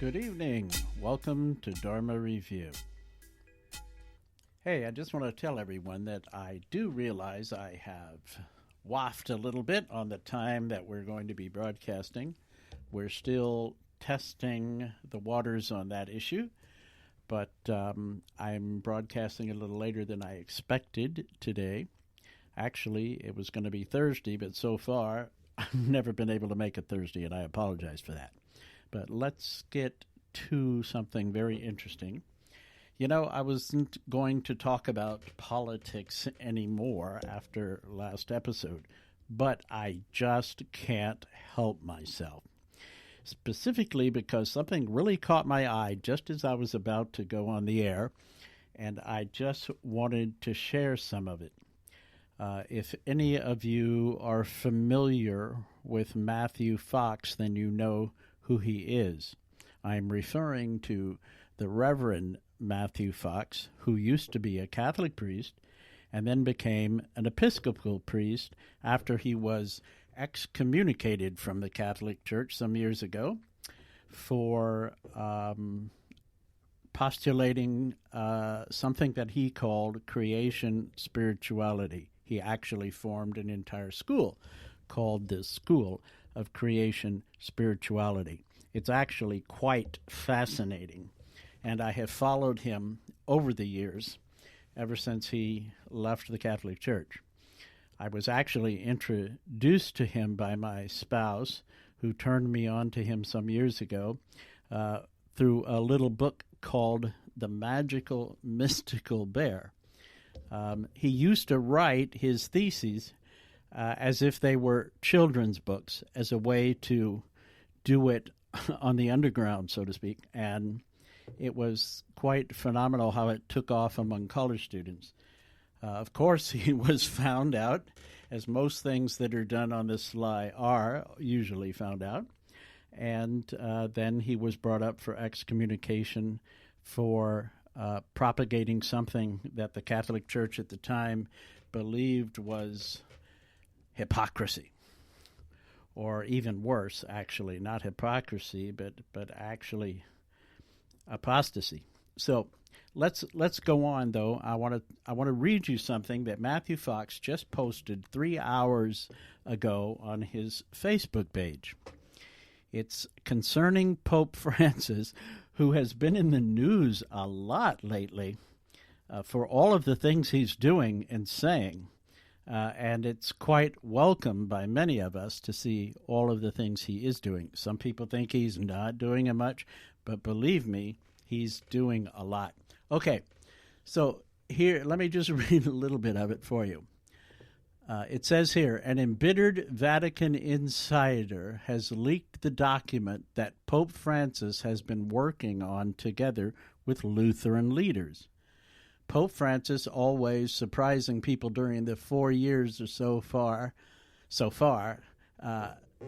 Good evening. Welcome to Dharma Review. Hey, I just want to tell everyone that I do realize I have waffed a little bit on the time that we're going to be broadcasting. We're still testing the waters on that issue, but I'm broadcasting a little later than I expected today. Actually, it was going to be Thursday, but so far I've never been able to make it Thursday, and I apologize for that. But let's get to something very interesting. You know, I wasn't going to talk about politics anymore after last episode, but I just can't help myself. Specifically because something really caught my eye just as I was about to go on the air, and I just wanted to share some of it. If any of you are familiar with Matthew Fox, then you know who he is. I'm referring to the Reverend Mathew Fox, who used to be a Catholic priest and then became an Episcopal priest after he was excommunicated from the Catholic Church some years ago for postulating something that he called creation spirituality. He actually formed an entire school called the School of Creation Spirituality. It's actually quite fascinating, and I have followed him over the years, ever since he left the Catholic Church. I was actually introduced to him by my spouse, who turned me on to him some years ago, through a little book called The Magical Mystical Bear. He used to write his theses as if they were children's books, as a way to do it on the underground, so to speak. And it was quite phenomenal how it took off among college students. Of course, he was found out, as most things that are done on this sly are usually found out. And then he was brought up for excommunication for propagating something that the Catholic Church at the time believed was hypocrisy, or even worse, actually, not hypocrisy, but actually apostasy. So let's go on, though. I want to read you something that Matthew Fox just posted 3 hours ago on his Facebook page. It's concerning Pope Francis, who has been in the news a lot lately for all of the things he's doing and saying. And it's quite welcome by many of us to see all of the things he is doing. Some people think he's not doing much, but believe me, he's doing a lot. Okay, so here, let me just read a little bit of it for you. It says here, an embittered Vatican insider has leaked the document that Pope Francis has been working on together with Lutheran leaders. Pope Francis, always surprising people during the 4 years or so far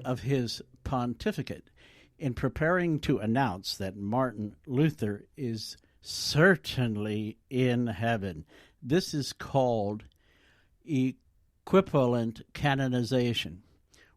of his pontificate, in preparing to announce that Martin Luther is certainly in heaven. This is called equivalent canonization,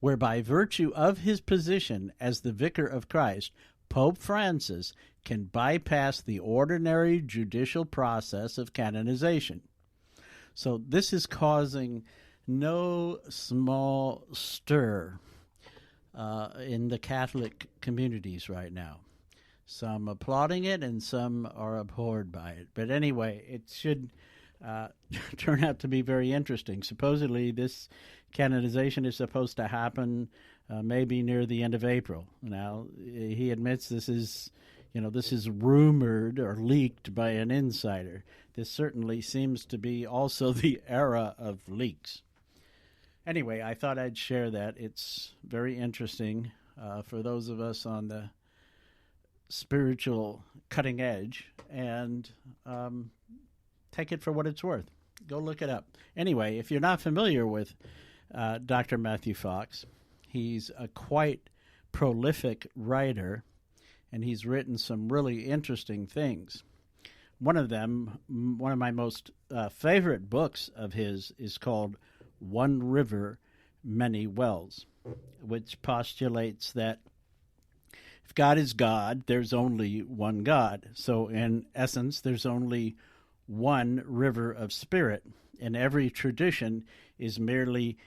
where by virtue of his position as the vicar of Christ, Pope Francis can bypass the ordinary judicial process of canonization. So this is causing no small stir in the Catholic communities right now. Some applauding it and some are abhorred by it. But anyway, it should turn out to be very interesting. Supposedly this canonization is supposed to happen maybe near the end of April. Now, he admits this is rumored or leaked by an insider. This certainly seems to be also the era of leaks. Anyway, I thought I'd share that. It's very interesting for those of us on the spiritual cutting edge, and take it for what it's worth. Go look it up. Anyway, if you're not familiar with Dr. Matthew Fox, he's a quite prolific writer, and he's written some really interesting things. One of my most favorite books of his is called One River, Many Wells, which postulates that if God is God, there's only one God. So in essence, there's only one river of spirit. And every tradition is merely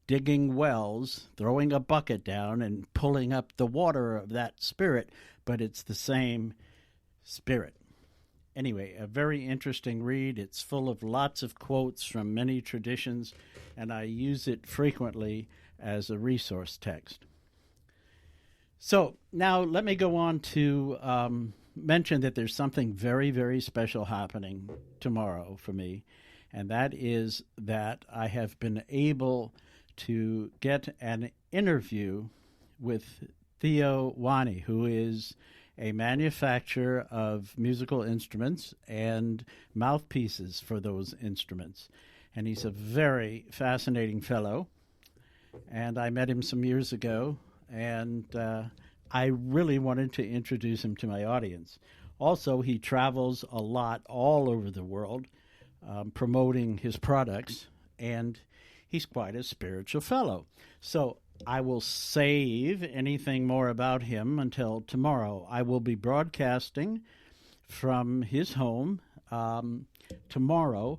digging wells, throwing a bucket down, and pulling up the water of that spirit, but it's the same spirit. Anyway, a very interesting read. It's full of lots of quotes from many traditions, and I use it frequently as a resource text. So now let me go on to mention that there's something very, very special happening tomorrow for me, and that is that I have been able to get an interview with Theowani, who is a manufacturer of musical instruments and mouthpieces for those instruments. And he's a very fascinating fellow. And I met him some years ago, and I really wanted to introduce him to my audience. Also, he travels a lot all over the world promoting his products, and he's quite a spiritual fellow. So I will save anything more about him until tomorrow. I will be broadcasting from his home tomorrow,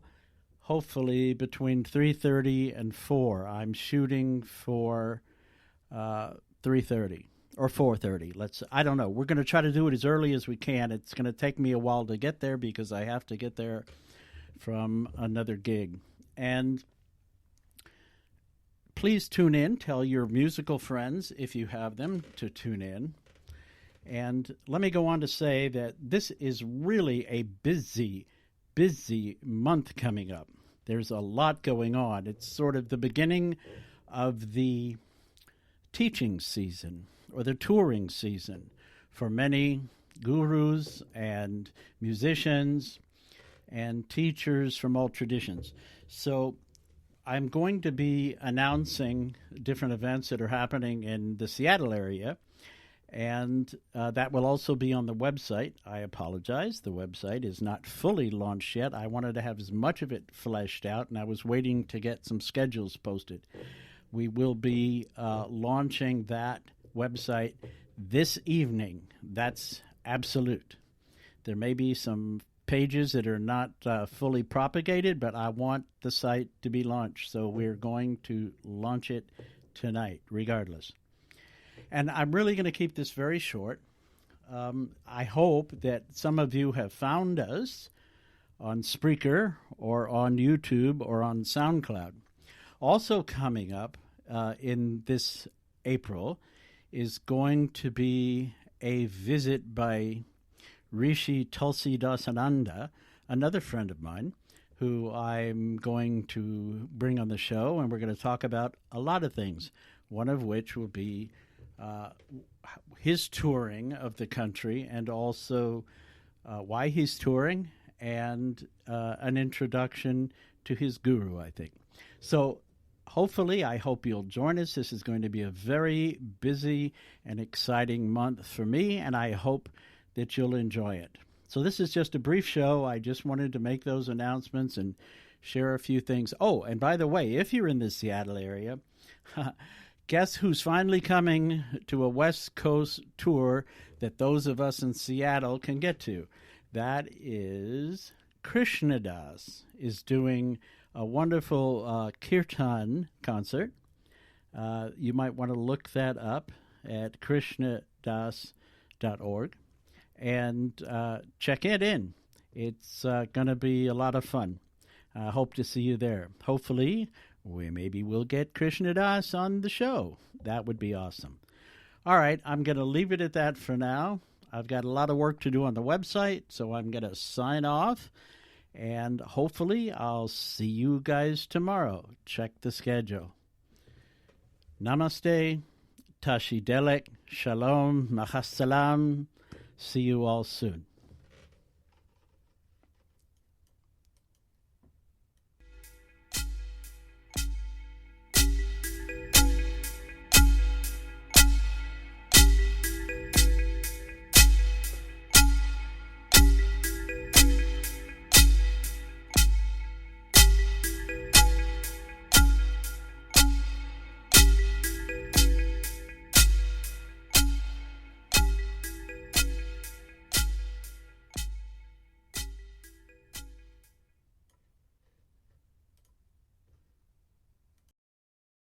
hopefully between 3:30 and 4. I'm shooting for 3:30 or 4:30. I don't know. We're going to try to do it as early as we can. It's going to take me a while to get there because I have to get there from another gig. And please tune in. Tell your musical friends, if you have them, to tune in. And let me go on to say that this is really a busy, busy month coming up. There's a lot going on. It's sort of the beginning of the teaching season or the touring season for many gurus and musicians and teachers from all traditions. So I'm going to be announcing different events that are happening in the Seattle area, and that will also be on the website. I apologize. The website is not fully launched yet. I wanted to have as much of it fleshed out, and I was waiting to get some schedules posted. We will be launching that website this evening. That's absolute. There may be some pages that are not fully propagated, but I want the site to be launched, so we're going to launch it tonight, regardless. And I'm really going to keep this very short. I hope that some of you have found us on Spreaker or on YouTube or on SoundCloud. Also coming up in this April is going to be a visit by Rishi Tulsidasananda, another friend of mine, who I'm going to bring on the show, and we're going to talk about a lot of things, one of which will be his touring of the country and also why he's touring and an introduction to his guru, I think. So hopefully, I hope you'll join us. This is going to be a very busy and exciting month for me, and I hope that you'll enjoy it. So this is just a brief show. I just wanted to make those announcements and share a few things. Oh, and by the way, if you're in the Seattle area, guess who's finally coming to a West Coast tour that those of us in Seattle can get to? That is Krishna Das is doing a wonderful kirtan concert. You might want to look that up at krishnadas.org. And check it in. It's going to be a lot of fun. I hope to see you there. Hopefully, maybe we'll get Krishna Das on the show. That would be awesome. All right, I'm going to leave it at that for now. I've got a lot of work to do on the website, so I'm going to sign off. And hopefully, I'll see you guys tomorrow. Check the schedule. Namaste, Tashi Delek, Shalom, Machasalam. See you all soon.